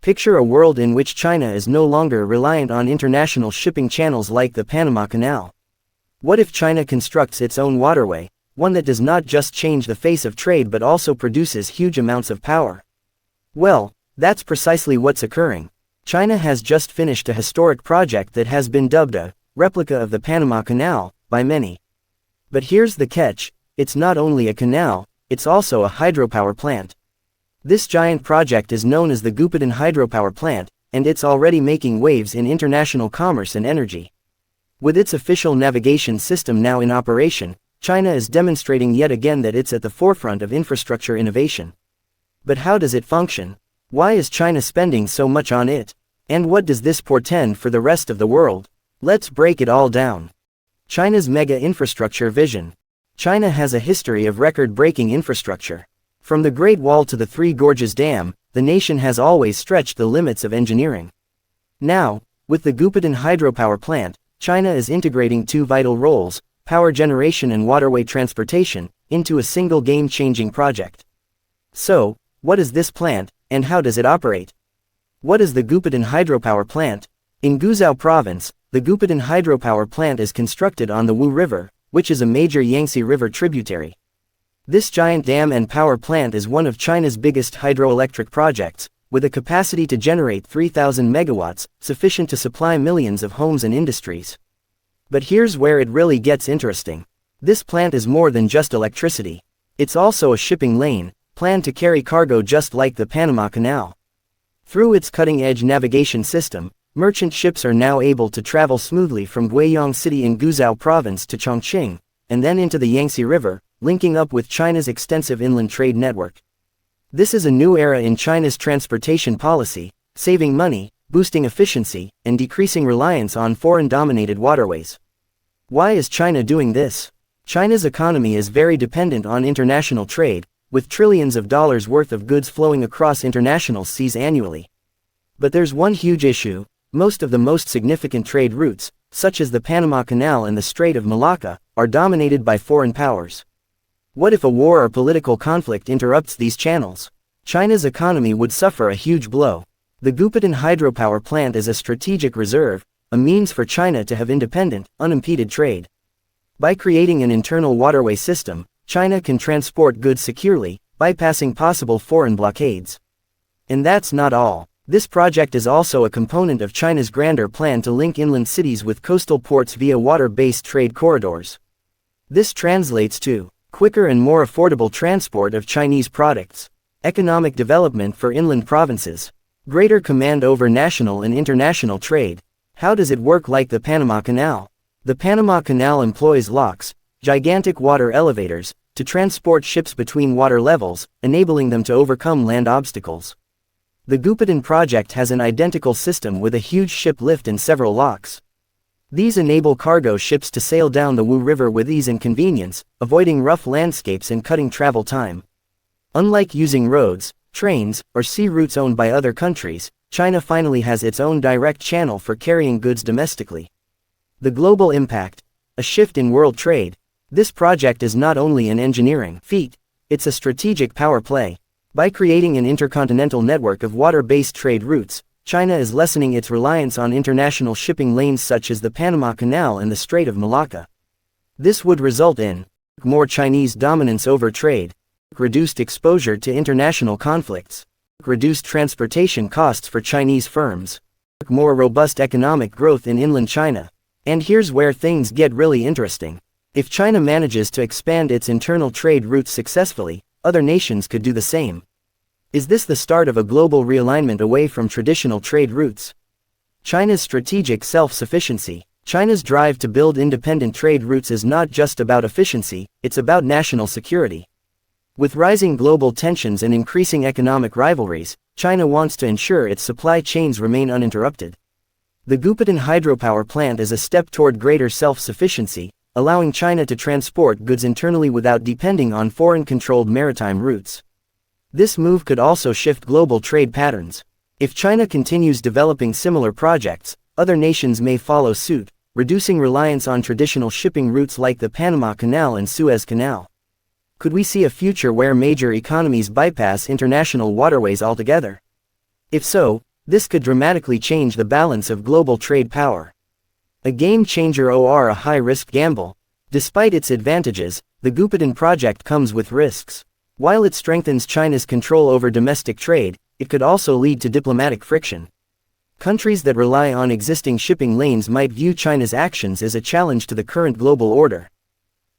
Picture a world in which China is no longer reliant on international shipping channels like the Panama Canal. What if China constructs its own waterway, one that does not just change the face of trade but also produces huge amounts of power? Well, that's precisely what's occurring. China has just finished a historic project that has been dubbed a replica of the Panama Canal by many. But here's the catch, it's not only a canal, it's also a hydropower plant. This giant project is known as the Goupitan hydropower plant, and it's already making waves in international commerce and energy. With its official navigation system now in operation, China is demonstrating yet again that it's at the forefront of infrastructure innovation. But how does it function? Why is China spending so much on it? And what does this portend for the rest of the world? Let's break it all down. China's mega infrastructure vision. China has a history of record-breaking infrastructure. From the Great Wall to the Three Gorges Dam, the nation has always stretched the limits of engineering. Now, with the Goupitan hydropower plant, China is integrating two vital roles, power generation and waterway transportation, into a single game-changing project. So, what is this plant, and how does it operate? What is the Goupitan hydropower plant? In Guizhou province, the Goupitan hydropower plant is constructed on the Wu River, which is a major Yangtze River tributary. This giant dam and power plant is one of China's biggest hydroelectric projects, with a capacity to generate 3,000 megawatts, sufficient to supply millions of homes and industries. But here's where it really gets interesting. This plant is more than just electricity. It's also a shipping lane, planned to carry cargo just like the Panama Canal. Through its cutting-edge navigation system, merchant ships are now able to travel smoothly from Guiyang City in Guizhou province to Chongqing, and then into the Yangtze River, linking up with China's extensive inland trade network. This is a new era in China's transportation policy, saving money, boosting efficiency, and decreasing reliance on foreign-dominated waterways. Why is China doing this? China's economy is very dependent on international trade, with trillions of dollars worth of goods flowing across international seas annually. But there's one huge issue. Most of the most significant trade routes, such as the Panama Canal and the Strait of Malacca, are dominated by foreign powers. What if a war or political conflict interrupts these channels? China's economy would suffer a huge blow. The Goupitan hydropower plant is a strategic reserve, a means for China to have independent, unimpeded trade. By creating an internal waterway system, China can transport goods securely, bypassing possible foreign blockades. And that's not all. This project is also a component of China's grander plan to link inland cities with coastal ports via water-based trade corridors. This translates to quicker and more affordable transport of Chinese products, economic development for inland provinces, greater command over national and international trade. How does it work like the Panama Canal? The Panama Canal employs locks, gigantic water elevators, to transport ships between water levels, enabling them to overcome land obstacles. The Goupitan project has an identical system with a huge ship lift and several locks. These enable cargo ships to sail down the Wu River with ease and convenience, avoiding rough landscapes and cutting travel time. Unlike using roads, trains, or sea routes owned by other countries, China finally has its own direct channel for carrying goods domestically. The global impact. A shift in world trade. This project is not only an engineering feat, it's a strategic power play. By creating an intercontinental network of water-based trade routes, China is lessening its reliance on international shipping lanes such as the Panama Canal and the Strait of Malacca. This would result in more Chinese dominance over trade, reduced exposure to international conflicts, reduced transportation costs for Chinese firms, more robust economic growth in inland China. And here's where things get really interesting. If China manages to expand its internal trade routes successfully, other nations could do the same. Is this the start of a global realignment away from traditional trade routes? China's strategic self-sufficiency. China's drive to build independent trade routes is not just about efficiency, it's about national security. With rising global tensions and increasing economic rivalries, China wants to ensure its supply chains remain uninterrupted. The Goupitan hydropower plant is a step toward greater self-sufficiency, allowing China to transport goods internally without depending on foreign-controlled maritime routes. This move could also shift global trade patterns. If China continues developing similar projects, other nations may follow suit, reducing reliance on traditional shipping routes like the Panama Canal and Suez Canal. Could we see a future where major economies bypass international waterways altogether? If so, This could dramatically change the balance of global trade power. A game changer or a high-risk gamble. Despite its advantages, the Goupitan project comes with risks. While it strengthens China's control over domestic trade, it could also lead to diplomatic friction. Countries that rely on existing shipping lanes might view China's actions as a challenge to the current global order.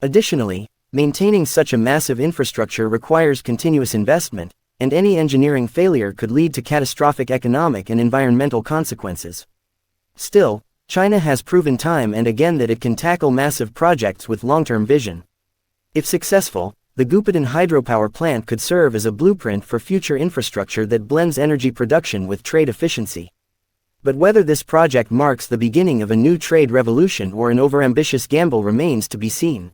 Additionally, maintaining such a massive infrastructure requires continuous investment, and any engineering failure could lead to catastrophic economic and environmental consequences. Still, China has proven time and again that it can tackle massive projects with long-term vision. If successful, the Goupitan hydropower plant could serve as a blueprint for future infrastructure that blends energy production with trade efficiency. But whether this project marks the beginning of a new trade revolution or an overambitious gamble remains to be seen.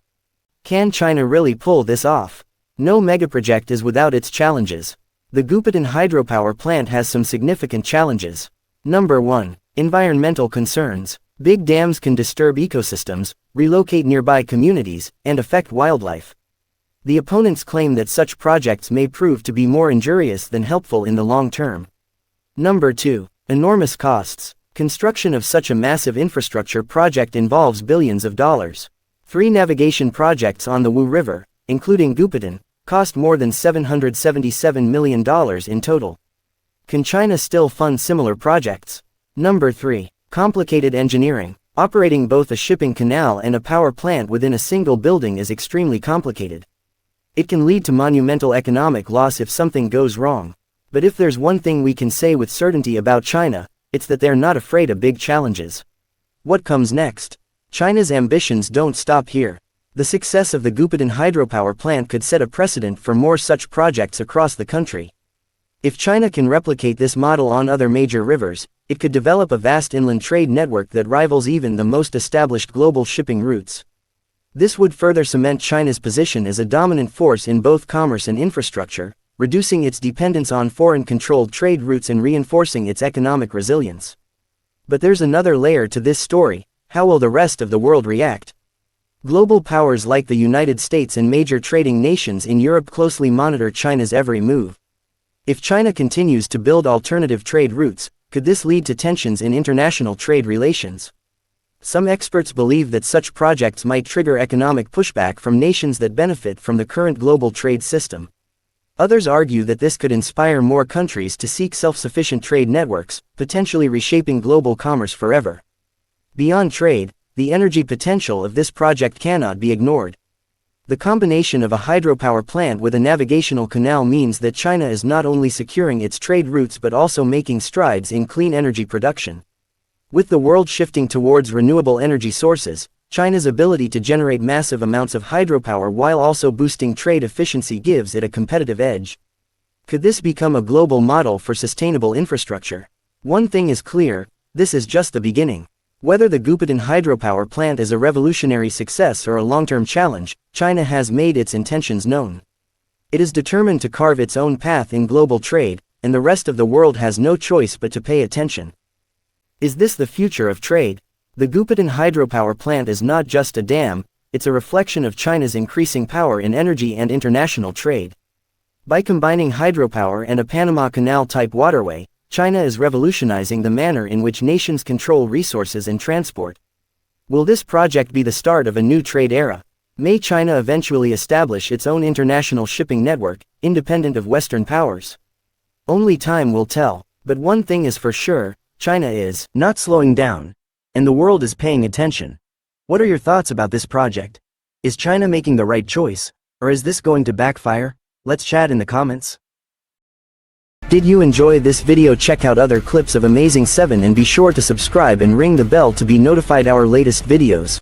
Can China really pull this off? No megaproject is without its challenges. The Goupitan hydropower plant has some significant challenges. Number 1. Environmental concerns. Big dams can disturb ecosystems, relocate nearby communities, and affect wildlife. The opponents claim that such projects may prove to be more injurious than helpful in the long term. Number 2. Enormous costs. Construction of such a massive infrastructure project involves billions of dollars. 3 navigation projects on the Wu River, including Goupitan, cost more than $777 million in total. Can China still fund similar projects? Number 3. Complicated engineering. Operating both a shipping canal and a power plant within a single building is extremely complicated. It can lead to monumental economic loss if something goes wrong. But if there's one thing we can say with certainty about China, it's that they're not afraid of big challenges. What comes next? China's ambitions don't stop here. The success of the Goupitan hydropower plant could set a precedent for more such projects across the country. If China can replicate this model on other major rivers, it could develop a vast inland trade network that rivals even the most established global shipping routes. This would further cement China's position as a dominant force in both commerce and infrastructure, reducing its dependence on foreign-controlled trade routes and reinforcing its economic resilience. But there's another layer to this story. How will the rest of the world react? Global powers like the United States and major trading nations in Europe closely monitor China's every move. If China continues to build alternative trade routes, could this lead to tensions in international trade relations? Some experts believe that such projects might trigger economic pushback from nations that benefit from the current global trade system. Others argue that this could inspire more countries to seek self-sufficient trade networks, potentially reshaping global commerce forever. Beyond trade, the energy potential of this project cannot be ignored. The combination of a hydropower plant with a navigational canal means that China is not only securing its trade routes but also making strides in clean energy production. With the world shifting towards renewable energy sources, China's ability to generate massive amounts of hydropower while also boosting trade efficiency gives it a competitive edge. Could this become a global model for sustainable infrastructure? One thing is clear, this is just the beginning. Whether the Goupitan hydropower plant is a revolutionary success or a long-term challenge, China has made its intentions known. It is determined to carve its own path in global trade, and the rest of the world has no choice but to pay attention. Is this the future of trade? The Goupitan hydropower plant is not just a dam, it's a reflection of China's increasing power in energy and international trade. By combining hydropower and a Panama Canal-type waterway, China is revolutionizing the manner in which nations control resources and transport. Will this project be the start of a new trade era? May China eventually establish its own international shipping network, independent of Western powers? Only time will tell, but one thing is for sure, China is not slowing down, and the world is paying attention. What are your thoughts about this project? Is China making the right choice, or is this going to backfire? Let's chat in the comments. Did you enjoy this video? Check out other clips of Amazing 7 and be sure to subscribe and ring the bell to be notified our latest videos.